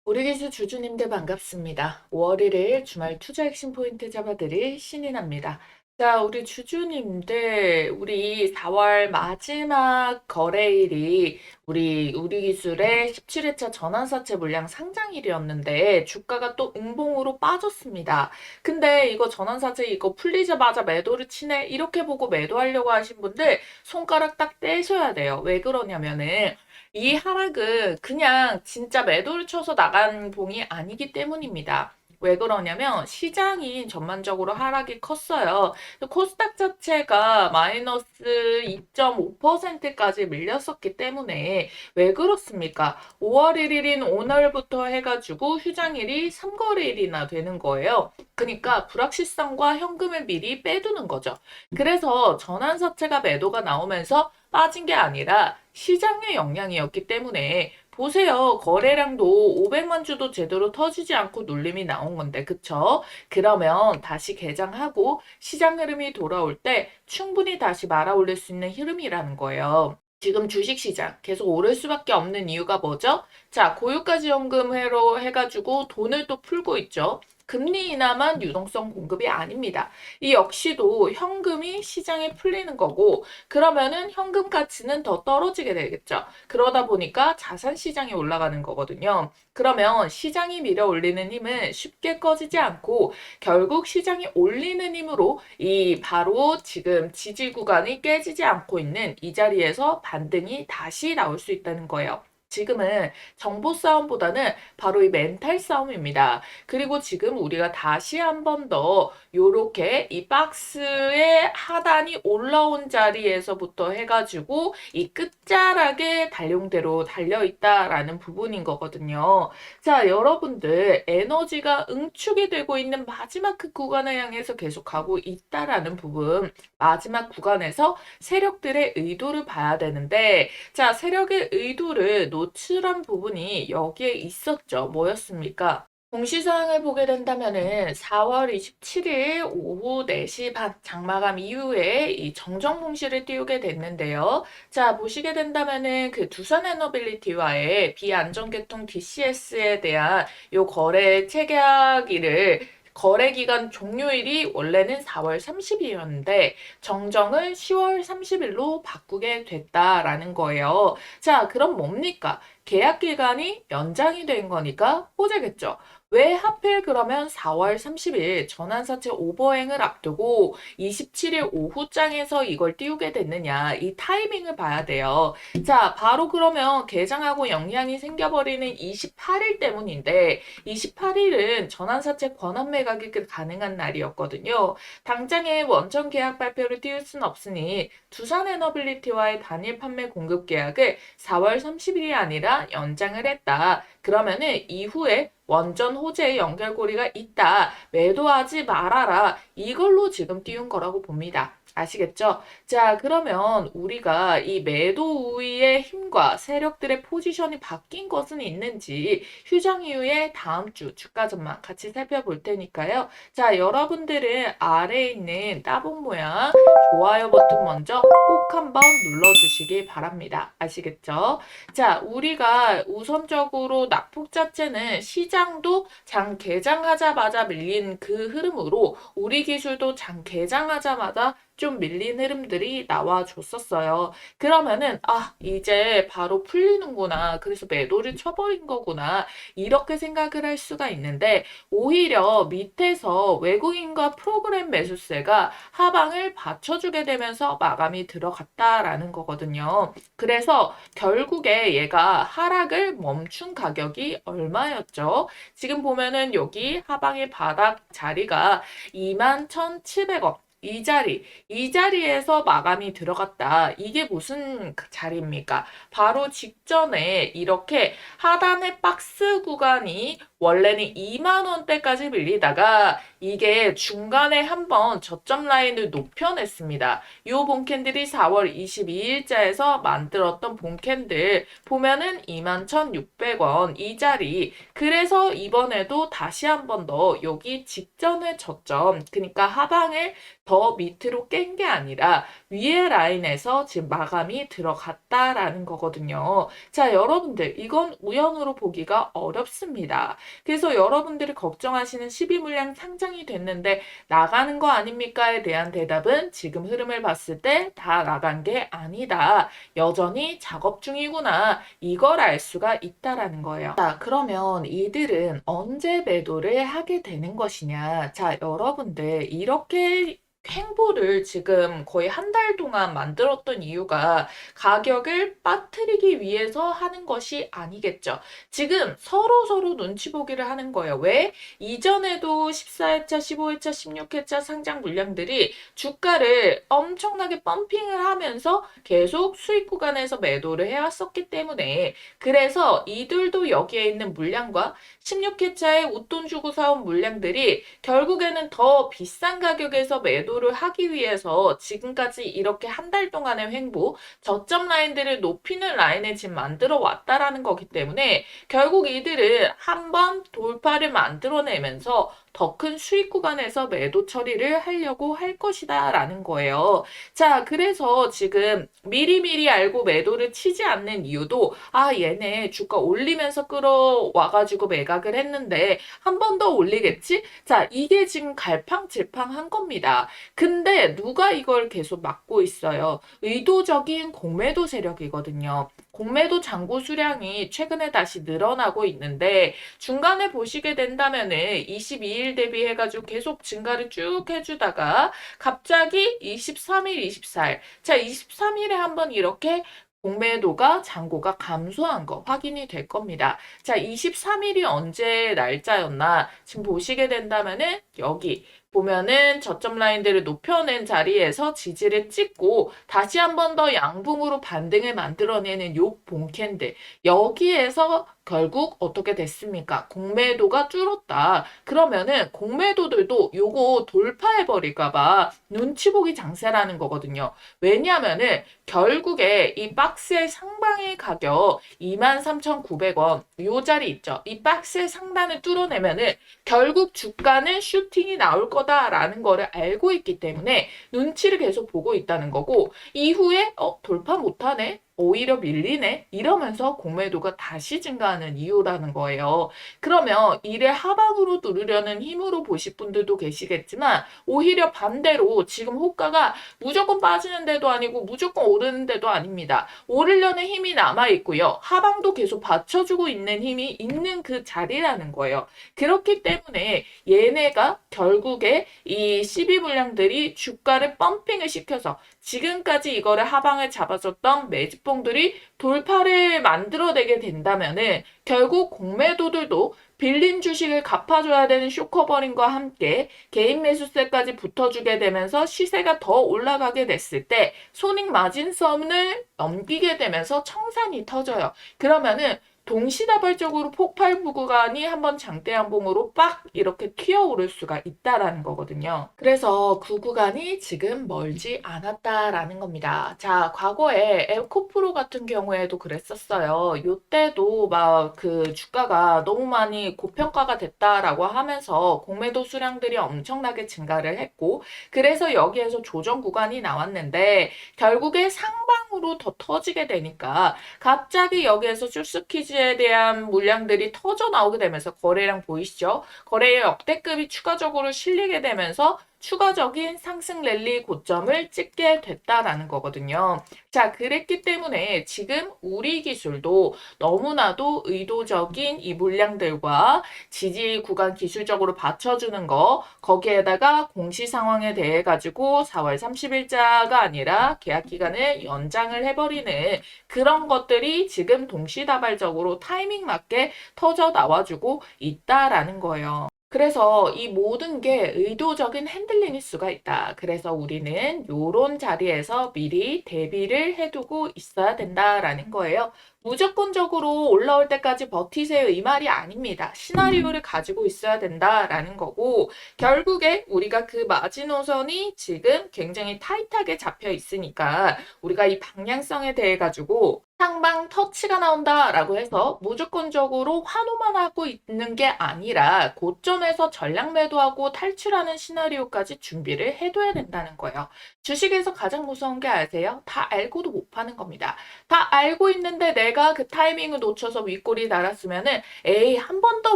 우리 기수 주주님들 반갑습니다. 5월 1일 주말 투자 핵심 포인트 잡아드릴 신인합니다. 자, 우리 주주님들, 우리 4월 마지막 거래일이 우리 기술의 17회차 전환사채 물량 상장일이었는데 주가가 또 음봉으로 빠졌습니다. 근데 이거 전환사채 이거 풀리자마자 매도를 치네 이렇게 보고 매도하려고 하신 분들 손가락 딱 떼셔야 돼요. 왜 그러냐면은 이 하락은 그냥 진짜 매도를 쳐서 나간 봉이 아니기 때문입니다. 왜 그러냐면 시장이 전반적으로 하락이 컸어요. 코스닥 자체가 마이너스 2.5%까지 밀렸었기 때문에 왜 그렇습니까? 5월 1일인 오늘부터 해가지고 휴장일이 3거래일이나 되는 거예요. 그러니까 불확실성과 현금을 미리 빼두는 거죠. 그래서 전환사채가 매도가 나오면서 빠진 게 아니라 시장의 영향이었기 때문에 보세요. 거래량도 500만 주도 제대로 터지지 않고 눌림이 나온 건데, 그쵸? 그러면 다시 개장하고 시장 흐름이 돌아올 때 충분히 다시 말아 올릴 수 있는 흐름이라는 거예요. 지금 주식시장 계속 오를 수밖에 없는 이유가 뭐죠? 자, 고유가지연금회로 해가지고 돈을 또 풀고 있죠. 금리 인하만 유동성 공급이 아닙니다. 이 역시도 현금이 시장에 풀리는 거고, 그러면은 현금 가치는 더 떨어지게 되겠죠. 그러다 보니까 자산 시장이 올라가는 거거든요. 그러면 시장이 밀어 올리는 힘은 쉽게 꺼지지 않고 결국 시장이 올리는 힘으로 이 바로 지금 지지 구간이 깨지지 않고 있는 이 자리에서 반등이 다시 나올 수 있다는 거예요. 지금은 정보 싸움보다는 바로 이 멘탈 싸움입니다. 그리고 지금 우리가 다시 한 번 더 요렇게 이 박스의 하단이 올라온 자리에서부터 해가지고 이 끝자락에 단용대로 달려있다라는 부분인 거거든요. 자, 여러분들 에너지가 응축이 되고 있는 마지막 그 구간을 향해서 계속 가고 있다라는 부분, 마지막 구간에서 세력들의 의도를 봐야 되는데, 자, 세력의 의도를 노출한 부분이 여기에 있었죠. 뭐였습니까? 공시사항을 보게 된다면은 4월 27일 오후 4시 반 장마감 이후에 이 정정 공시를 띄우게 됐는데요. 자, 보시게 된다면은 그 두산에너빌리티와의 비안전계통 DCS에 대한 요 거래 체결일을 거래 기간 종료일이 원래는 4월 30일이었는데 정정을 10월 30일로 바꾸게 됐다라는 거예요. 자, 그럼 뭡니까? 계약 기간이 연장이 된 거니까 호재겠죠. 왜 하필 그러면 4월 30일 전환사채 오버행을 앞두고 27일 오후장에서 이걸 띄우게 됐느냐, 이 타이밍을 봐야 돼요. 자, 바로 그러면 개장하고 영향이 생겨버리는 28일 때문인데 28일은 전환사채 권한 매각이 가능한 날이었거든요. 당장에 원천 계약 발표를 띄울 수는 없으니 두산에너빌리티와의 단일 판매 공급 계약을 4월 30일이 아니라 연장을 했다. 그러면은 이후에 원전 호재의 연결고리가 있다. 매도하지 말아라. 이걸로 지금 띄운 거라고 봅니다. 아시겠죠? 자, 그러면 우리가 이 매도 우위의 힘과 세력들의 포지션이 바뀐 것은 있는지 휴장 이후에 다음 주 주가 전망 같이 살펴볼 테니까요. 자, 여러분들은 아래에 있는 따봉 모양 좋아요 버튼 먼저 꼭 한번 눌러주시기 바랍니다. 아시겠죠? 자, 우리가 우선적으로 낙폭 자체는 시장도 장 개장하자마자 밀린 그 흐름으로 우리 기술도 장 개장하자마자 좀 밀린 흐름들이 나와줬었어요. 그러면은 이제 바로 풀리는구나. 그래서 매도를 쳐버린 거구나. 이렇게 생각을 할 수가 있는데 오히려 밑에서 외국인과 프로그램 매수세가 하방을 받쳐주게 되면서 마감이 들어갔다라는 거거든요. 그래서 결국에 얘가 하락을 멈춘 가격이 얼마였죠? 지금 보면은 여기 하방의 바닥 자리가 21,700원. 이 자리에서 마감이 들어갔다. 이게 무슨 자리입니까? 바로 직전에 이렇게 하단의 박스 구간이 원래는 2만 원대까지 밀리다가 이게 중간에 한번 저점 라인을 높여냈습니다. 이 본캔들이 4월 22일자에서 만들었던 본캔들 보면은 21,600원 이 자리. 그래서 이번에도 다시 한 번 더 여기 직전의 저점, 그러니까 하방을 더 밑으로 깬 게 아니라 위에 라인에서 지금 마감이 들어갔다라는 거거든요. 자, 여러분들 이건 우연으로 보기가 어렵습니다. 그래서 여러분들이 걱정하시는 12물량 상장이 됐는데 나가는 거 아닙니까에 대한 대답은 지금 흐름을 봤을 때 다 나간 게 아니다. 여전히 작업 중이구나. 이걸 알 수가 있다라는 거예요. 자, 그러면 이들은 언제 매도를 하게 되는 것이냐? 자, 여러분들 이렇게 행보를 지금 거의 한 달 동안 만들었던 이유가 가격을 빠뜨리기 위해서 하는 것이 아니겠죠. 지금 서로 눈치 보기를 하는 거예요. 왜? 이전에도 14회차, 15회차, 16회차 상장 물량들이 주가를 엄청나게 펌핑을 하면서 계속 수익 구간에서 매도를 해왔었기 때문에 그래서 이들도 여기에 있는 물량과 16회차에 웃돈 주고 사온 물량들이 결국에는 더 비싼 가격에서 매도를 하기 위해서 지금까지 이렇게 한 달 동안의 횡보, 저점 라인들을 높이는 라인을 지금 만들어 왔다라는 거기 때문에 결국 이들은 한번 돌파를 만들어내면서 더 큰 수익 구간에서 매도 처리를 하려고 할 것이다 라는 거예요. 자, 그래서 지금 미리미리 알고 매도를 치지 않는 이유도 얘네 주가 올리면서 끌어와가지고 매각을 했는데 한 번 더 올리겠지? 자, 이게 지금 갈팡질팡한 겁니다. 근데 누가 이걸 계속 막고 있어요? 의도적인 공매도 세력이거든요. 공매도 잔고 수량이 최근에 다시 늘어나고 있는데 중간에 보시게 된다면은 22일 대비해가지고 계속 증가를 쭉 해주다가 갑자기 23일, 24일. 자, 23일에 한번 이렇게 공매도가 잔고가 감소한 거 확인이 될 겁니다. 자, 23일이 언제 날짜였나? 지금 보시게 된다면은 여기 보면은 저점 라인들을 높여낸 자리에서 지지를 찍고 다시 한 번 더 양봉으로 반등을 만들어내는 요 봉캔들 여기에서 결국 어떻게 됐습니까? 공매도가 줄었다. 그러면은 공매도들도 요거 돌파해버릴까봐 눈치 보기 장세라는 거거든요. 왜냐하면은 결국에 이 박스의 상방의 가격 23,900원 요 자리 있죠. 이 박스의 상단을 뚫어내면은 결국 주가는 슈팅이 나올 거다라는 거를 알고 있기 때문에 눈치를 계속 보고 있다는 거고 이후에 돌파 못하네? 오히려 밀리네? 이러면서 공매도가 다시 증가하는 이유라는 거예요. 그러면 이를 하방으로 누르려는 힘으로 보실 분들도 계시겠지만 오히려 반대로 지금 호가가 무조건 빠지는 데도 아니고 무조건 오르는 데도 아닙니다. 오르려는 힘이 남아있고요. 하방도 계속 받쳐주고 있는 힘이 있는 그 자리라는 거예요. 그렇기 때문에 얘네가 결국에 이 12물량들이 주가를 펌핑을 시켜서 지금까지 이거를 하방을 잡아줬던 매집봉들이 돌파를 만들어내게 된다면은 결국 공매도들도 빌린 주식을 갚아줘야 되는 쇼커버링과 함께 개인 매수세까지 붙어주게 되면서 시세가 더 올라가게 됐을 때 손익 마진선을 넘기게 되면서 청산이 터져요. 그러면은 동시다발적으로 폭발 구간이 한번 장대양봉으로 빡 이렇게 튀어오를 수가 있다라는 거거든요. 그래서 그 구간이 지금 멀지 않았다라는 겁니다. 자, 과거에 에코프로 같은 경우에도 그랬었어요. 요때도 막 그 주가가 너무 많이 고평가가 됐다라고 하면서 공매도 수량들이 엄청나게 증가를 했고 그래서 여기에서 조정 구간이 나왔는데 결국에 상방으로 더 터지게 되니까 갑자기 여기에서 슈스퀴즈에 대한 물량들이 터져 나오게 되면서 거래량 보이시죠? 거래의 역대급이 추가적으로 실리게 되면서 추가적인 상승 랠리 고점을 찍게 됐다라는 거거든요. 자, 그랬기 때문에 지금 우리 기술도 너무나도 의도적인 이 물량들과 지지 구간 기술적으로 받쳐주는 거 거기에다가 공시 상황에 대해 가지고 4월 30일자가 아니라 계약 기간을 연장을 해버리는 그런 것들이 지금 동시다발적으로 타이밍 맞게 터져 나와주고 있다라는 거예요. 그래서 이 모든 게 의도적인 핸들링일 수가 있다. 그래서 우리는 요런 자리에서 미리 대비를 해두고 있어야 된다라는 거예요. 무조건적으로 올라올 때까지 버티세요 이 말이 아닙니다. 시나리오를 가지고 있어야 된다라는 거고 결국에 우리가 그 마지노선이 지금 굉장히 타이트하게 잡혀 있으니까 우리가 이 방향성에 대해 가지고 상방 터치가 나온다라고 해서 무조건적으로 환호만 하고 있는 게 아니라 고점에서 전략 매도하고 탈출하는 시나리오까지 준비를 해둬야 된다는 거예요. 주식에서 가장 무서운 게 아세요? 다 알고도 못 파는 겁니다. 다 알고 있는데 내가 그 타이밍을 놓쳐서 윗골이 날았으면은 에이 한 번 더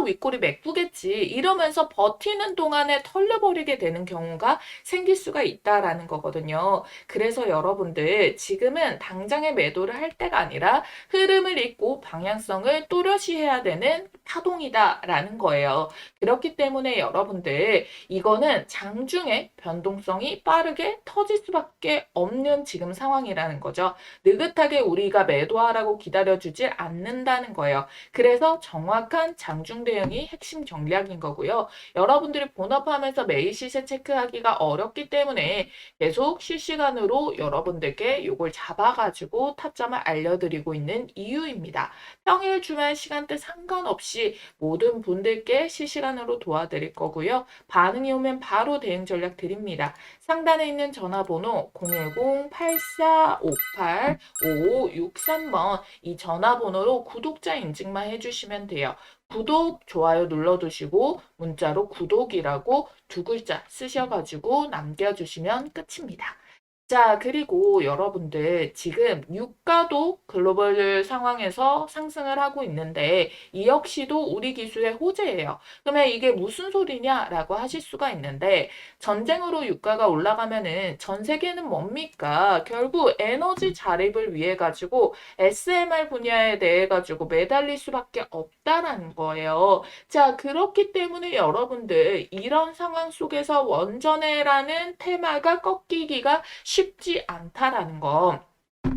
윗골이 메꾸겠지 이러면서 버티는 동안에 털려버리게 되는 경우가 생길 수가 있다라는 거거든요. 그래서 여러분들 지금은 당장에 매도를 할 때가 아니라 흐름을 읽고 방향성을 또렷이 해야 되는 파동이다라는 거예요. 그렇기 때문에 여러분들 이거는 장중에 변동성이 빠르게 터질 수밖에 없는 지금 상황이라는 거죠. 느긋하게 우리가 매도하라고 기다려주질 않는다는 거예요. 그래서 정확한 장중 대응이 핵심 전략인 거고요. 여러분들이 본업하면서 매일 시세 체크하기가 어렵기 때문에 계속 실시간으로 여러분들께 이걸 잡아가지고 타점을 알려드리고 있는 이유입니다. 평일 주말 시간대 상관없이 모든 분들께 실시간으로 도와드릴 거고요. 반응이 오면 바로 대응 전략 드립니다. 상단에 있는 전화번호 010-8458-5563번 이 전화번호로 구독자 인증만 해주시면 돼요. 구독, 좋아요 눌러두시고 문자로 구독이라고 두 글자 쓰셔가지고 남겨주시면 끝입니다. 자, 그리고 여러분들 지금 유가도 글로벌 상황에서 상승을 하고 있는데 이 역시도 우리 기술의 호재예요. 그러면 이게 무슨 소리냐라고 하실 수가 있는데 전쟁으로 유가가 올라가면은 전 세계는 뭡니까? 결국 에너지 자립을 위해 가지고 SMR 분야에 대해 가지고 매달릴 수밖에 없다라는 거예요. 자, 그렇기 때문에 여러분들 이런 상황 속에서 원전해라는 테마가 꺾이기가 쉽지 않다라는 거.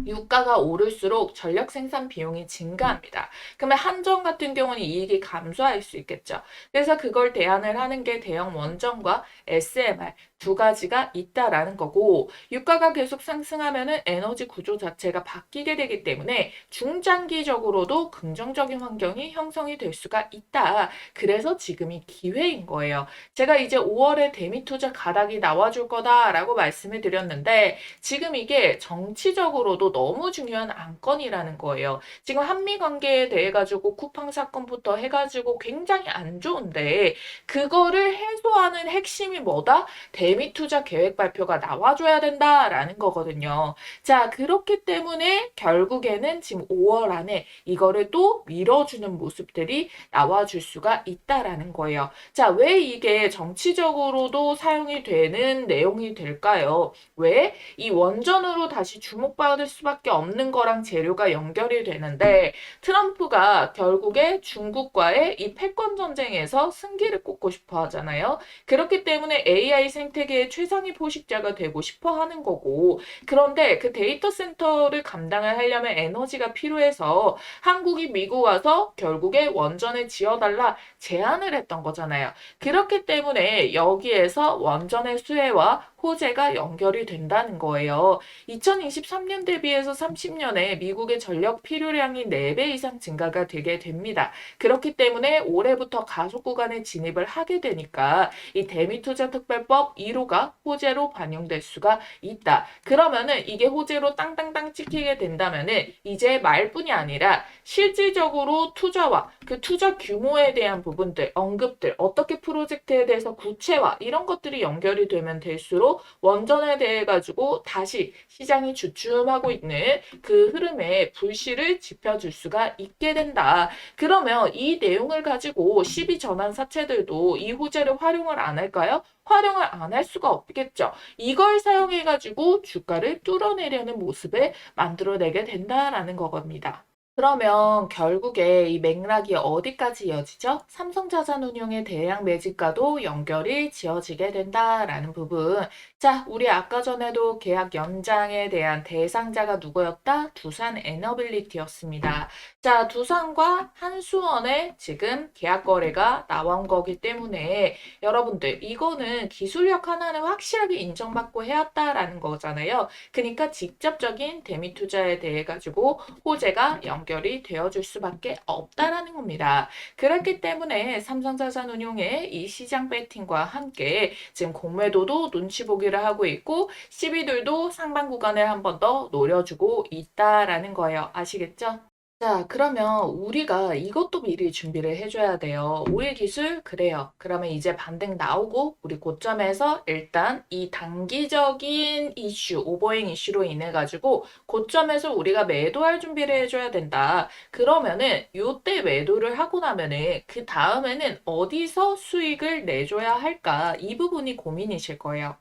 유가가 오를수록 전력 생산 비용이 증가합니다. 그러면 한전 같은 경우는 이익이 감소할 수 있겠죠. 그래서 그걸 대안을 하는 게 대형 원전과 SMR 두 가지가 있다라는 거고 유가가 계속 상승하면은 에너지 구조 자체가 바뀌게 되기 때문에 중장기적으로도 긍정적인 환경이 형성이 될 수가 있다. 그래서 지금이 기회인 거예요. 제가 이제 5월에 대미 투자 가닥이 나와줄 거다라고 말씀을 드렸는데 지금 이게 정치적으로도 너무 중요한 안건이라는 거예요. 지금 한미 관계에 대해 가지고 쿠팡 사건부터 해가지고 굉장히 안 좋은데 그거를 해소하는 핵심이 뭐다? 대미 투자 계획 발표가 나와줘야 된다라는 거거든요. 자, 그렇기 때문에 결국에는 지금 5월 안에 이거를 또 밀어주는 모습들이 나와줄 수가 있다라는 거예요. 자, 왜 이게 정치적으로도 사용이 되는 내용이 될까요? 왜? 이 원전으로 다시 주목받을 수밖에 없는 거랑 재료가 연결이 되는데 트럼프가 결국에 중국과의 이 패권 전쟁에서 승기를 꽂고 싶어 하잖아요. 그렇기 때문에 AI 생태계의 최상위 포식자가 되고 싶어 하는 거고 그런데 그 데이터 센터를 감당을 하려면 에너지가 필요해서 한국이 미국 와서 결국에 원전을 지어달라 제안을 했던 거잖아요. 그렇기 때문에 여기에서 원전의 수혜와 호재가 연결이 된다는 거예요. 2023년 대비해서 30년에 미국의 전력 필요량이 4배 이상 증가가 되게 됩니다. 그렇기 때문에 올해부터 가속 구간에 진입을 하게 되니까 이 대미투자특별법 1호가 호재로 반영될 수가 있다. 그러면은 이게 호재로 땅땅땅 찍히게 된다면은 이제 말뿐이 아니라 실질적으로 투자와 그 투자 규모에 대한 부분들, 언급들, 어떻게 프로젝트에 대해서 구체화 이런 것들이 연결이 되면 될수록 원전에 대해 가지고 다시 시장이 주춤하고 있는 그 흐름에 불씨를 지펴줄 수가 있게 된다. 그러면 이 내용을 가지고 12 전환 사채들도 이 호재를 활용을 안 할까요? 활용을 안 할 수가 없겠죠. 이걸 사용해 가지고 주가를 뚫어내려는 모습을 만들어내게 된다라는 거겁니다. 그러면 결국에 이 맥락이 어디까지 이어지죠? 삼성자산운용의 대량 매집과도 연결이 지어지게 된다라는 부분. 자, 우리 아까 전에도 계약 연장에 대한 대상자가 누구였다? 두산 에너빌리티였습니다. 자, 두산과 한수원의 지금 계약 거래가 나온 거기 때문에 여러분들 이거는 기술력 하나는 확실하게 인정받고 해왔다라는 거잖아요. 그러니까 직접적인 대미 투자에 대해 가지고 호재가 연결 연결이 되어줄 수밖에 없다라는 겁니다. 그렇기 때문에 삼성자산운용의 이 시장 배팅과 함께 지금 공매도도 눈치 보기를 하고 있고 시비들도 상방 구간을 한 번 더 노려주고 있다라는 거예요. 아시겠죠? 자, 그러면 우리가 이것도 미리 준비를 해줘야 돼요. 오일 기술? 그래요. 그러면 이제 반등 나오고 우리 고점에서 일단 이 단기적인 이슈, 오버행 이슈로 인해 가지고 고점에서 우리가 매도할 준비를 해줘야 된다. 그러면은 요때 매도를 하고 나면은 그 다음에는 어디서 수익을 내줘야 할까? 이 부분이 고민이실 거예요.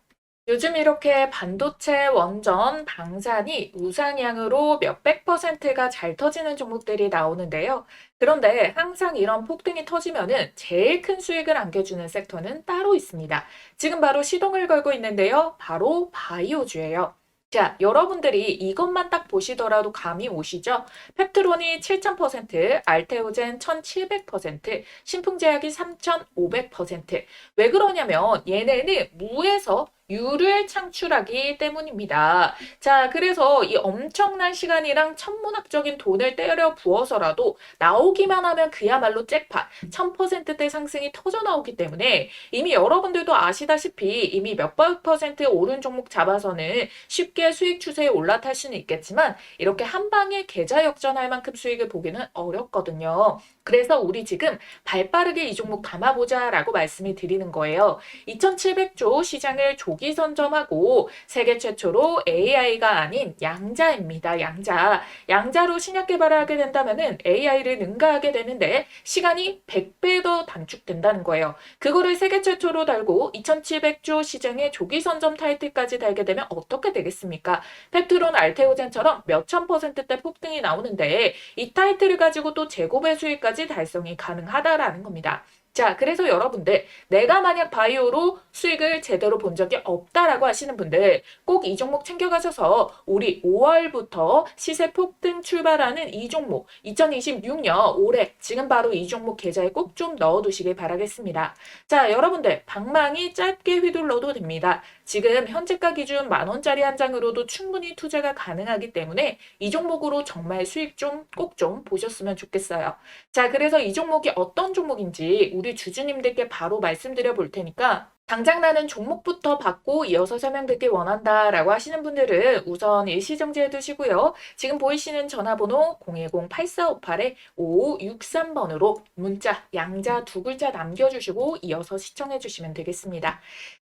요즘 이렇게 반도체, 원전, 방산이 우상향으로 몇백 퍼센트가 잘 터지는 종목들이 나오는데요. 그런데 항상 이런 폭등이 터지면은 제일 큰 수익을 안겨주는 섹터는 따로 있습니다. 지금 바로 시동을 걸고 있는데요. 바로 바이오주예요. 자, 여러분들이 이것만 딱 보시더라도 감이 오시죠? 펩트론이 7000%, 알테오젠 1700%, 신풍제약이 3500%. 왜 그러냐면 얘네는 무에서 유를 창출하기 때문입니다. 자, 그래서 이 엄청난 시간이랑 천문학적인 돈을 때려 부어서라도 나오기만 하면 그야말로 잭팟, 1000%대 상승이 터져 나오기 때문에 이미 여러분들도 아시다시피 이미 몇백 퍼센트 오른 종목 잡아서는 쉽게 수익 추세에 올라탈 수는 있겠지만 이렇게 한 방에 계좌 역전할 만큼 수익을 보기는 어렵거든요. 그래서 우리 지금 발빠르게 이 종목 담아보자 라고 말씀을 드리는 거예요. 2700조 시장을 조기 선점하고 세계 최초로 AI가 아닌 양자입니다. 양자. 양자로 신약 개발을 하게 된다면은 AI를 능가하게 되는데 시간이 100배 더 단축된다는 거예요. 그거를 세계 최초로 달고 2700조 시장의 조기 선점 타이틀까지 달게 되면 어떻게 되겠습니까? 펩트론 알테오젠처럼 몇천 퍼센트대 폭등이 나오는데 이 타이틀을 가지고 또 제곱의 수익까지 달성이 가능하다라는 겁니다. 자, 그래서 여러분들 내가 만약 바이오로 수익을 제대로 본 적이 없다라고 하시는 분들 꼭 이 종목 챙겨가셔서 우리 5월부터 시세 폭등 출발하는 이 종목 2026년 올해 지금 바로 이 종목 계좌에 꼭 좀 넣어두시길 바라겠습니다. 자, 여러분들 방망이 짧게 휘둘러도 됩니다. 지금 현재가 기준 10,000원짜리 한 장으로도 충분히 투자가 가능하기 때문에 이 종목으로 정말 수익 좀 꼭 좀 보셨으면 좋겠어요. 자, 그래서 이 종목이 어떤 종목인지 우리 주주님들께 바로 말씀드려 볼 테니까 당장 나는 종목부터 받고 이어서 설명드리길 원한다라고 하시는 분들은 우선 일시정지해 두시고요. 지금 보이시는 전화번호 010-8458-5563번으로 문자, 양자 두 글자 남겨주시고 이어서 시청해 주시면 되겠습니다.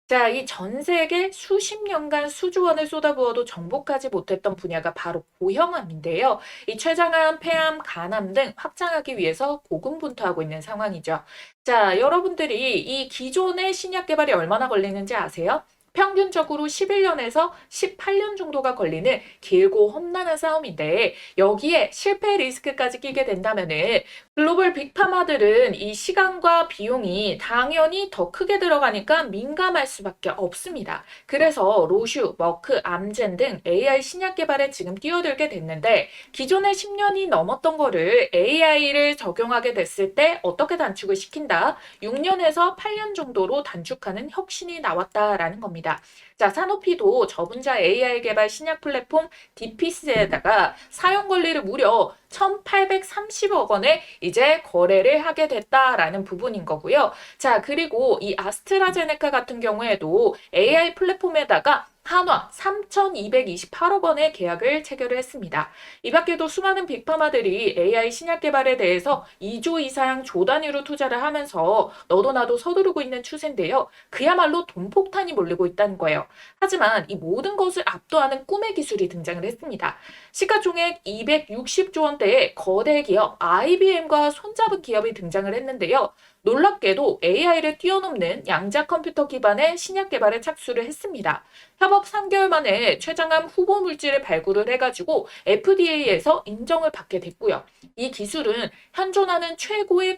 자, 이 전 세계 수십 년간 수조 원을 쏟아부어도 정복하지 못했던 분야가 바로 고형암인데요. 이 췌장암, 폐암, 간암 등 확장하기 위해서 고군분투하고 있는 상황이죠. 자, 여러분들이 이 기존의 신약 개발이 얼마나 걸리는지 아세요? 평균적으로 11년에서 18년 정도가 걸리는 길고 험난한 싸움인데 여기에 실패 리스크까지 끼게 된다면은 글로벌 빅파마들은 이 시간과 비용이 당연히 더 크게 들어가니까 민감할 수밖에 없습니다. 그래서 로슈, 머크, 암젠 등 AI 신약 개발에 지금 뛰어들게 됐는데 기존에 10년이 넘었던 거를 AI를 적용하게 됐을 때 어떻게 단축을 시킨다? 6년에서 8년 정도로 단축하는 혁신이 나왔다라는 겁니다. 자, 사노피도 저분자 AI 개발 신약 플랫폼 디피스에다가 사용 권리를 무려 1,830억 원에 이제 거래를 하게 됐다라는 부분인 거고요. 자, 그리고 이 아스트라제네카 같은 경우에도 AI 플랫폼에다가 한화 3,228억 원의 계약을 체결을 했습니다. 이 밖에도 수많은 빅파마들이 AI 신약 개발에 대해서 2조 이상 조 단위로 투자를 하면서 너도 나도 서두르고 있는 추세인데요. 그야말로 돈폭탄이 몰리고 있다는 거예요. 하지만 이 모든 것을 압도하는 꿈의 기술이 등장을 했습니다. 시가총액 260조 원대의 거대 기업 IBM과 손잡은 기업이 등장을 했는데요. 놀랍게도 AI를 뛰어넘는 양자 컴퓨터 기반의 신약 개발에 착수를 했습니다. 협업 3개월 만에 췌장암 후보 물질을 발굴을 해가지고 FDA에서 인정을 받게 됐고요. 이 기술은 현존하는 최고의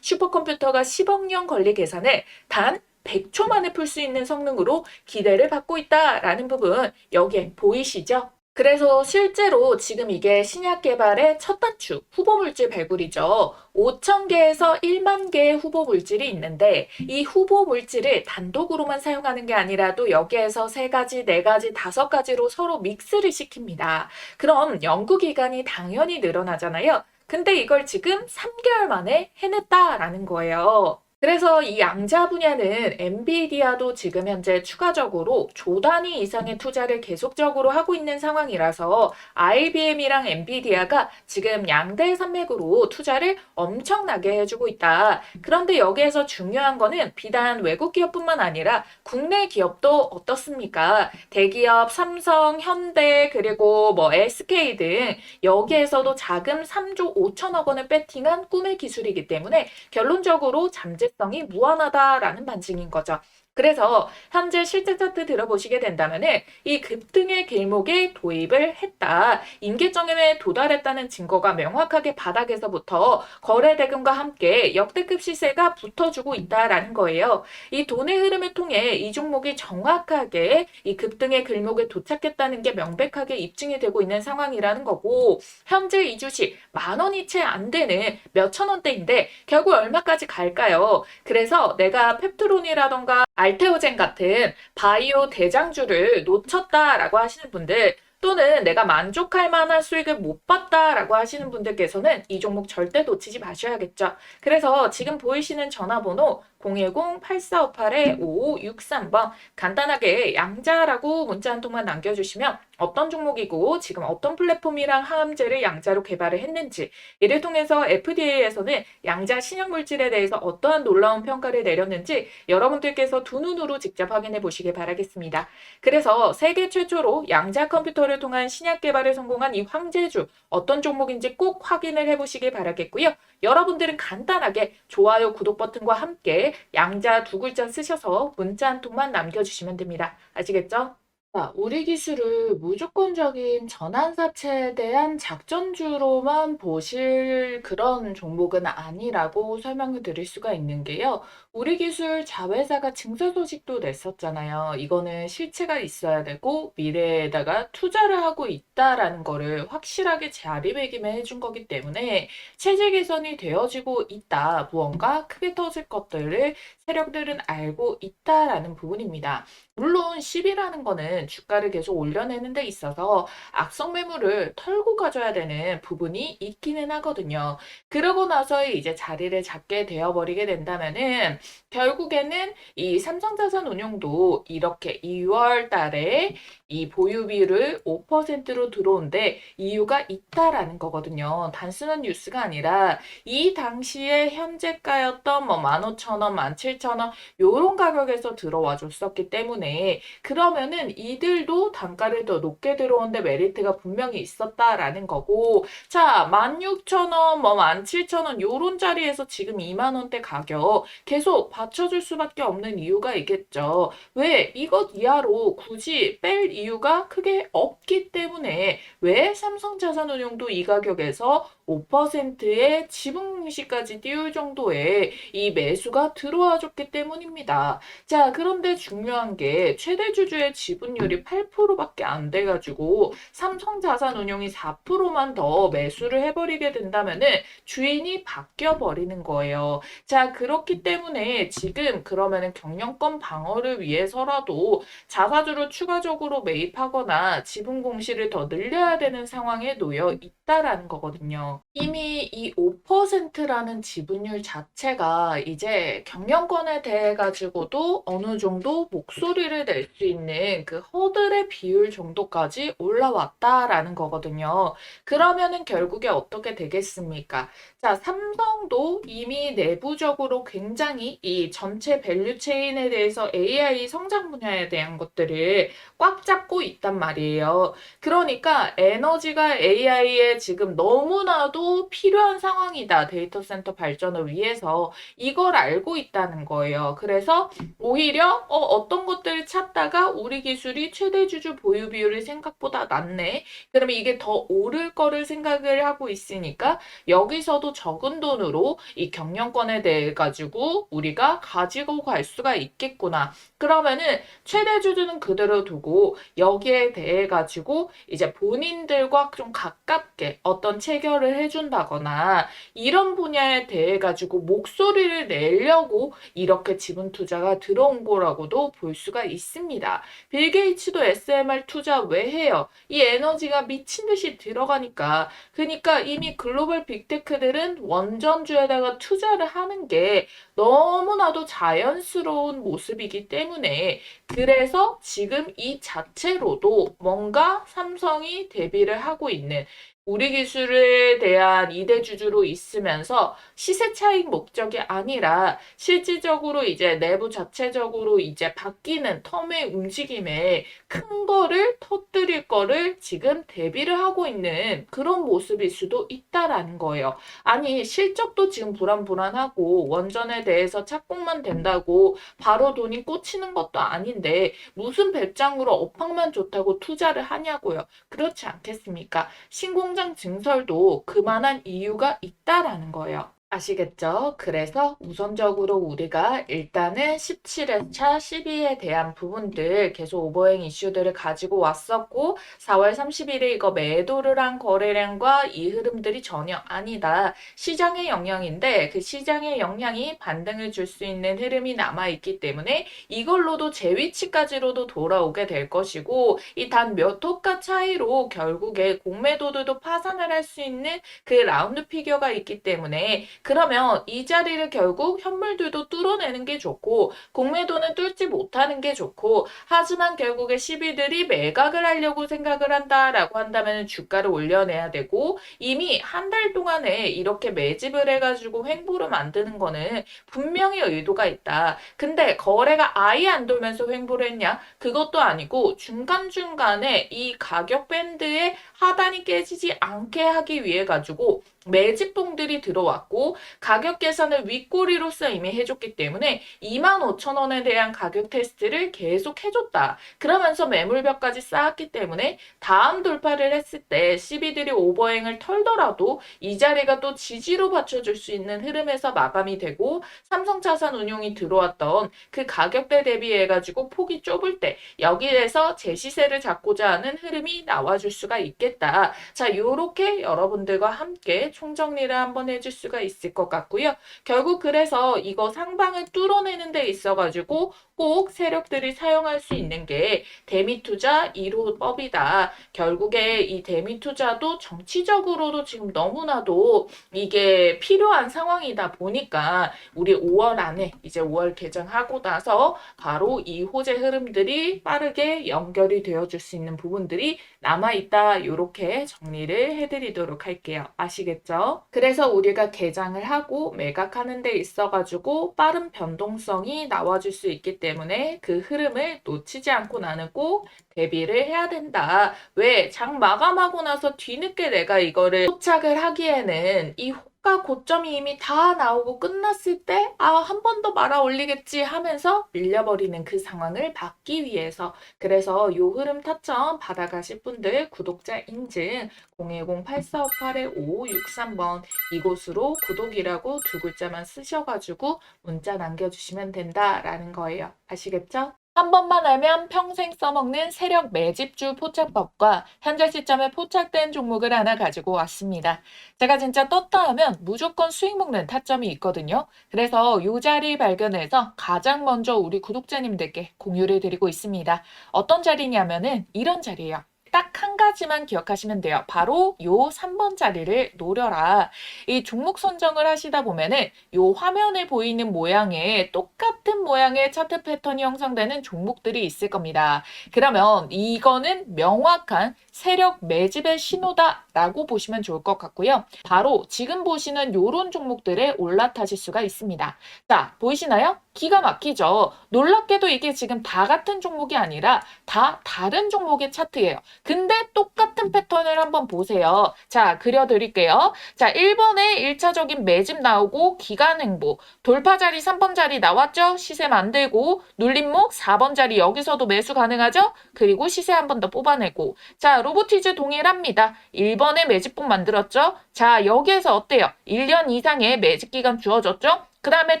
슈퍼컴퓨터가 10억 년 권리 계산을 단 100초 만에 풀 수 있는 성능으로 기대를 받고 있다라는 부분 여기에 보이시죠? 그래서 실제로 지금 이게 신약 개발의 첫 단축, 후보 물질 발굴이죠. 5천 개에서 1만 개의 후보 물질이 있는데 이 후보 물질을 단독으로만 사용하는 게 아니라도 여기에서 3가지, 4가지, 5가지로 서로 믹스를 시킵니다. 그럼 연구 기간이 당연히 늘어나잖아요. 근데 이걸 지금 3개월 만에 해냈다라는 거예요. 그래서 이 양자 분야는 엔비디아도 지금 현재 추가적으로 조 단위 이상의 투자를 계속적으로 하고 있는 상황이라서 IBM이랑 엔비디아가 지금 양대 산맥으로 투자를 엄청나게 해주고 있다. 그런데 여기에서 중요한 거는 비단 외국 기업뿐만 아니라 국내 기업도 어떻습니까? 대기업 삼성, 현대, 그리고 뭐 SK 등 여기에서도 자금 3조 5천억 원을 배팅한 꿈의 기술이기 때문에 결론적으로 잠재성이 무한하다라는 반증인 거죠. 그래서 현재 실제 차트 들어보시게 된다면은 이 급등의 길목에 도입을 했다. 임계점에 도달했다는 증거가 명확하게 바닥에서부터 거래 대금과 함께 역대급 시세가 붙어주고 있다라는 거예요. 이 돈의 흐름을 통해 이 종목이 정확하게 이 급등의 길목에 도착했다는 게 명백하게 입증이 되고 있는 상황이라는 거고 현재 이 주식 10,000원이 채 안 되는 몇천 원대인데 결국 얼마까지 갈까요? 그래서 내가 펩트론이라던가 알테오젠 같은 바이오 대장주를 놓쳤다라고 하시는 분들 또는 내가 만족할 만한 수익을 못 봤다라고 하시는 분들께서는 이 종목 절대 놓치지 마셔야겠죠. 그래서 지금 보이시는 전화번호 010-8458-5563번 간단하게 양자라고 문자 한 통만 남겨주시면 어떤 종목이고 지금 어떤 플랫폼이랑 항암제를 양자로 개발을 했는지 이를 통해서 FDA에서는 양자 신약 물질에 대해서 어떠한 놀라운 평가를 내렸는지 여러분들께서 두 눈으로 직접 확인해 보시길 바라겠습니다. 그래서 세계 최초로 양자 컴퓨터를 통한 신약 개발에 성공한 이 황제주 어떤 종목인지 꼭 확인을 해보시길 바라겠고요. 여러분들은 간단하게 좋아요, 구독 버튼과 함께 양자 2글자 쓰셔서 문자 한 통만 남겨주시면 됩니다. 아시겠죠? 자, 우리 기술을 무조건적인 전환사채에 대한 작전주로만 보실 그런 종목은 아니라고 설명을 드릴 수가 있는 게요. 우리 기술 자회사가 증설 소식도 냈었잖아요. 이거는 실체가 있어야 되고 미래에다가 투자를 하고 있다라는 거를 확실하게 자리매김해 준 거기 때문에 체제 개선이 되어지고 있다. 무언가 크게 터질 것들을 세력들은 알고 있다라는 부분입니다. 물론 10이라는 거는 주가를 계속 올려내는 데 있어서 악성 매물을 털고 가져야 되는 부분이 있기는 하거든요. 그러고 나서 이제 자리를 잡게 되어버리게 된다면은 결국에는 이 삼성자산운용도 이렇게 2월 달에 이 보유비를 5%로 들어온데 이유가 있다라는 거거든요. 단순한 뉴스가 아니라 이 당시에 현재가였던 뭐 15,000원, 17,000원 요런 가격에서 들어와 줬었기 때문에 그러면은 이들도 단가를 더 높게 들어오는데 메리트가 분명히 있었다라는 거고 자 16,000원, 뭐 17,000원 요런 자리에서 지금 2만 원대 가격 계속 받쳐줄 수밖에 없는 이유가 있겠죠. 왜 이것 이하로 굳이 뺄 이유가 크게 없기 때문에 왜 삼성자산운용도 이 가격에서 5%의 지분공시까지 띄울 정도의 이 매수가 들어와 줬기 때문입니다. 자, 그런데 중요한 게 최대 주주의 지분율이 8%밖에 안 돼가지고 삼성자산운용이 4%만 더 매수를 해버리게 된다면은 주인이 바뀌어 버리는 거예요. 자, 그렇기 때문에 지금 그러면은 경영권 방어를 위해서라도 자사주를 추가적으로 매입하거나 지분 공시를 더 늘려야 되는 상황에 놓여 있다라는 거거든요. 이미 이 5%라는 지분율 자체가 이제 경영권에 대해 가지고도 어느 정도 목소리를 낼 수 있는 그 허들의 비율 정도까지 올라왔다라는 거거든요. 그러면은 결국에 어떻게 되겠습니까? 자, 삼성도 이미 내부적으로 굉장히 이 전체 밸류 체인에 대해서 AI 성장 분야에 대한 것들을 꽉 잡고 있단 말이에요. 그러니까 에너지가 AI에 지금 너무나 너무나도 필요한 상황이다. 데이터 센터 발전을 위해서 이걸 알고 있다는 거예요. 그래서 오히려 어떤 것들을 찾다가 우리 기술이 최대 주주 보유 비율이 생각보다 낮네. 그러면 이게 더 오를 거를 생각을 하고 있으니까 여기서도 적은 돈으로 이 경영권에 대해 가지고 우리가 가지고 갈 수가 있겠구나. 그러면은 최대 주주는 그대로 두고 여기에 대해 가지고 이제 본인들과 좀 가깝게 어떤 체결을 해준다거나 이런 분야에 대해 가지고 목소리를 내려고 이렇게 지분 투자가 들어온 거라고도 볼 수가 있습니다. 빌 게이츠도 SMR 투자 왜 해요? 이 에너지가 미친 듯이 들어가니까. 그러니까 이미 글로벌 빅테크들은 원전주에다가 투자를 하는 게 너무나도 자연스러운 모습이기 때문에 그래서 지금 이 자체로도 뭔가 삼성이 대비를 하고 있는 우리 기술에 대한 이대주주로 있으면서 시세 차익 목적이 아니라 실질적으로 이제 내부 자체적으로 이제 바뀌는 텀의 움직임에 큰 거를 터뜨릴 거를 지금 대비를 하고 있는 그런 모습일 수도 있다라는 거예요. 아니 실적도 지금 불안불안하고 원전에 대해서 착공만 된다고 바로 돈이 꽂히는 것도 아닌데 무슨 배짱으로 업황만 좋다고 투자를 하냐고요. 그렇지 않겠습니까? 신공장 증설도 그만한 이유가 있다라는 거예요. 아시겠죠? 그래서 우선적으로 우리가 일단은 17회차 12에 대한 부분들 계속 오버행 이슈들을 가지고 왔었고 4월 30일에 이거 매도를 한 거래량과 이 흐름들이 전혀 아니다. 시장의 영향인데 그 시장의 영향이 반등을 줄 수 있는 흐름이 남아있기 때문에 이걸로도 제 위치까지로도 돌아오게 될 것이고 이 단 몇 호가 차이로 결국에 공매도들도 파산을 할 수 있는 그 라운드 피겨가 있기 때문에 그러면 이 자리를 결국 현물들도 뚫어내는 게 좋고 공매도는 뚫지 못하는 게 좋고 하지만 결국에 시비들이 매각을 하려고 생각을 한다라고 한다면 주가를 올려내야 되고 이미 한 달 동안에 이렇게 매집을 해가지고 횡보를 만드는 거는 분명히 의도가 있다. 근데 거래가 아예 안 돌면서 횡보를 했냐? 그것도 아니고 중간중간에 이 가격 밴드의 하단이 깨지지 않게 하기 위해 가지고 매집봉들이 들어왔고 가격 계산을 윗꼬리로서 이미 해줬기 때문에 25,000원에 대한 가격 테스트를 계속 해줬다. 그러면서 매물벽까지 쌓았기 때문에 다음 돌파를 했을 때 CB들이 오버행을 털더라도 이 자리가 또 지지로 받쳐줄 수 있는 흐름에서 마감이 되고 삼성자산운용이 들어왔던 그 가격대 대비해가지고 폭이 좁을 때 여기에서 제시세를 잡고자 하는 흐름이 나와줄 수가 있겠다. 자, 요렇게 여러분들과 함께 총정리를 한번 해줄 수가 있을 것 같고요. 결국 그래서 이거 상방을 뚫어내는 데 있어가지고 꼭 세력들이 사용할 수 있는 게 대미투자 1호법이다. 결국에 이 대미투자도 정치적으로도 지금 너무나도 이게 필요한 상황이다 보니까 우리 5월 안에 이제 5월 개정하고 나서 바로 이 호재 흐름들이 빠르게 연결이 되어줄 수 있는 부분들이 남아있다. 이렇게 정리를 해드리도록 할게요. 아시겠죠? 그래서 우리가 개장을 하고 매각하는 데 있어가지고 빠른 변동성이 나와줄 수 있기 때문에 그 흐름을 놓치지 않고 나는 꼭 대비를 해야 된다. 왜? 장 마감하고 나서 뒤늦게 내가 이거를 포착을 하기에는 이 호가 고점이 이미 다 나오고 끝났을 때 한 번 더 말아 올리겠지 하면서 밀려버리는 그 상황을 막기 위해서 그래서 요 흐름 타점 받아가실 분들 구독자 인증 010-8458-5563번 이곳으로 구독이라고 두 글자만 쓰셔가지고 문자 남겨주시면 된다라는 거예요. 아시겠죠? 한 번만 알면 평생 써먹는 세력 매집주 포착법과 현재 시점에 포착된 종목을 하나 가지고 왔습니다. 제가 진짜 떴다 하면 무조건 수익 먹는 타점이 있거든요. 그래서 이 자리 발견해서 가장 먼저 우리 구독자님들께 공유를 드리고 있습니다. 어떤 자리냐면은 이런 자리예요. 딱 한 가지만 기억하시면 돼요. 바로 요 3번 자리를 노려라. 이 종목 선정을 하시다 보면은 요 화면에 보이는 모양의 똑같은 모양의 차트 패턴이 형성되는 종목들이 있을 겁니다. 그러면 이거는 명확한 세력 매집의 신호다라고 보시면 좋을 것 같고요. 바로 지금 보시는 요런 종목들에 올라타실 수가 있습니다. 자, 보이시나요? 기가 막히죠. 놀랍게도 이게 지금 다 같은 종목이 아니라 다 다른 종목의 차트예요. 근데 똑같은 패턴을 한번 보세요. 자, 그려드릴게요. 자, 1번에 1차적인 매집 나오고 기간 행보, 돌파 자리 3번 자리 나왔죠? 시세 만들고 눌림목 4번 자리 여기서도 매수 가능하죠? 그리고 시세 한 번 더 뽑아내고 자, 로보티즈 동일합니다. 1번에 매집봉 만들었죠? 자, 여기에서 어때요? 1년 이상의 매집 기간 주어졌죠? 그 다음에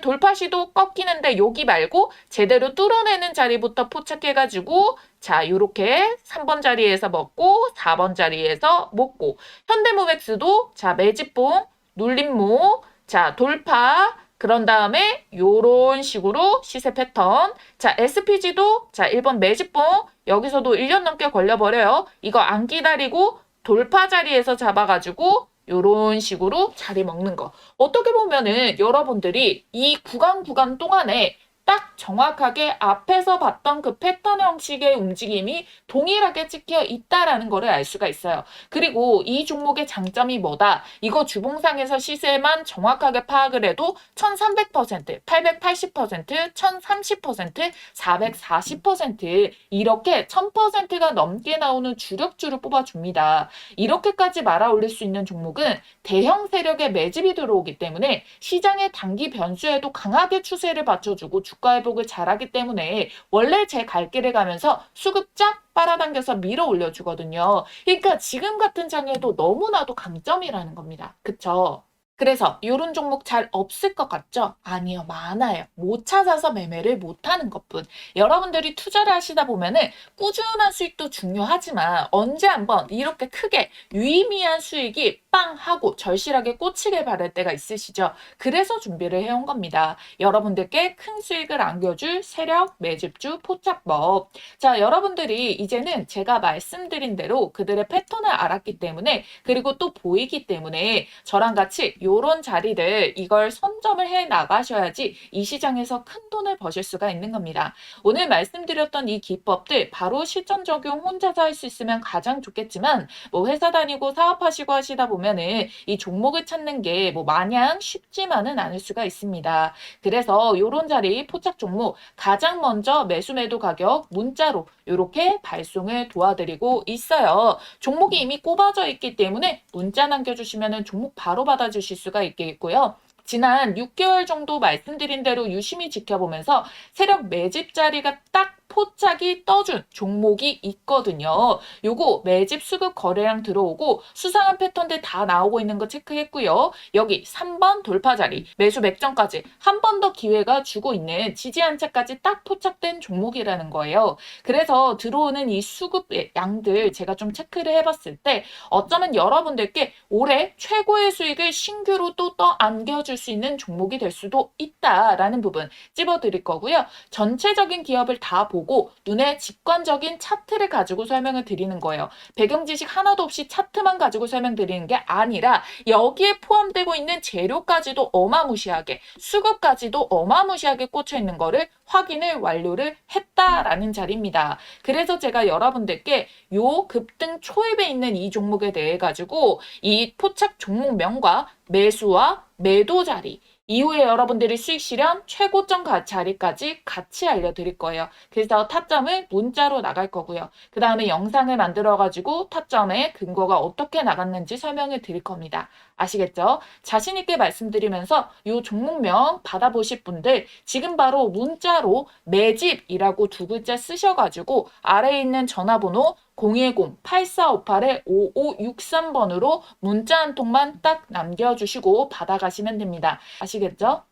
돌파 시도 꺾이는데 여기 말고 제대로 뚫어내는 자리부터 포착해가지고 자, 요렇게 3번 자리에서 먹고 4번 자리에서 먹고 현대모백스도 자, 매집봉, 눌림목, 자, 돌파 그런 다음에 요런 식으로 시세 패턴 자, SPG도 자, 1번 매집봉 여기서도 1년 넘게 걸려버려요. 이거 안 기다리고 돌파 자리에서 잡아가지고 요런 식으로 자리 먹는 거. 어떻게 보면은 여러분들이 이 구간 동안에 딱 정확하게 앞에서 봤던 그 패턴 형식의 움직임이 동일하게 찍혀 있다라는 거를 알 수가 있어요. 그리고 이 종목의 장점이 뭐다? 이거 주봉상에서 시세만 정확하게 파악을 해도 1300%, 880%, 1030%, 440% 이렇게 1000%가 넘게 나오는 주력주를 뽑아줍니다. 이렇게까지 말아 올릴 수 있는 종목은 대형 세력의 매집이 들어오기 때문에 시장의 단기 변수에도 강하게 추세를 받쳐주고 주가 회복을 잘하기 때문에 원래 제 갈 길을 가면서 수급 쫙 빨아당겨서 밀어 올려주거든요. 그러니까 지금 같은 장에도 너무나도 강점이라는 겁니다. 그쵸? 그래서 이런 종목 잘 없을 것 같죠? 아니요, 많아요. 못 찾아서 매매를 못하는 것뿐. 여러분들이 투자를 하시다 보면은 꾸준한 수익도 중요하지만 언제 한번 이렇게 크게 유의미한 수익이 빵 하고 절실하게 꽂히길 바랄 때가 있으시죠? 그래서 준비를 해온 겁니다. 여러분들께 큰 수익을 안겨줄 세력, 매집주, 포착법. 자, 여러분들이 이제는 제가 말씀드린 대로 그들의 패턴을 알았기 때문에 그리고 또 보이기 때문에 저랑 같이 요런 자리를 이걸 선점을 해 나가셔야지 이 시장에서 큰 돈을 버실 수가 있는 겁니다. 오늘 말씀드렸던 이 기법들 바로 실전 적용 혼자서 할 수 있으면 가장 좋겠지만 뭐 회사 다니고 사업하시고 하시다 보면은 이 종목을 찾는 게 뭐 마냥 쉽지만은 않을 수가 있습니다. 그래서 요런 자리 포착 종목 가장 먼저 매수 매도 가격 문자로 이렇게 발송을 도와드리고 있어요. 종목이 이미 꼽아져 있기 때문에 문자 남겨주시면 종목 바로 받아주실 수가 있겠고요. 지난 6개월 정도 말씀드린 대로 유심히 지켜보면서 세력 매집 자리가 딱 포착이 떠준 종목이 있거든요. 요거 매집 수급 거래량 들어오고 수상한 패턴들 다 나오고 있는 거 체크했고요. 여기 3번 돌파 자리 매수 맥점까지 한 번 더 기회가 주고 있는 지지 한 채까지 딱 포착된 종목이라는 거예요. 그래서 들어오는 이 수급의 양들 제가 좀 체크를 해봤을 때 어쩌면 여러분들께 올해 최고의 수익을 신규로 또 안겨줄 수 있는 종목이 될 수도 있다라는 부분 찝어드릴 거고요. 전체적인 기업을 다 보고 눈에 직관적인 차트를 가지고 설명을 드리는 거예요. 배경 지식 하나도 없이 차트만 가지고 설명드리는 게 아니라 여기에 포함되고 있는 재료까지도 어마무시하게 수급까지도 어마무시하게 꽂혀 있는 거를 확인을 완료를 했다라는 자리입니다. 그래서 제가 여러분들께 요 급등 초입에 있는 이 종목에 대해 가지고 이 포착 종목명과 매수와 매도 자리 이후에 여러분들이 수익 실현 최고점 자리까지 같이 알려드릴 거예요. 그래서 타점을 문자로 나갈 거고요. 그 다음에 영상을 만들어가지고 타점의 근거가 어떻게 나갔는지 설명을 드릴 겁니다. 아시겠죠? 자신있게 말씀드리면서 이 종목명 받아보실 분들 지금 바로 문자로 매집이라고 두 글자 쓰셔가지고 아래에 있는 전화번호 010-8458-5563번으로 문자 한 통만 딱 남겨주시고 받아가시면 됩니다. 아시겠죠?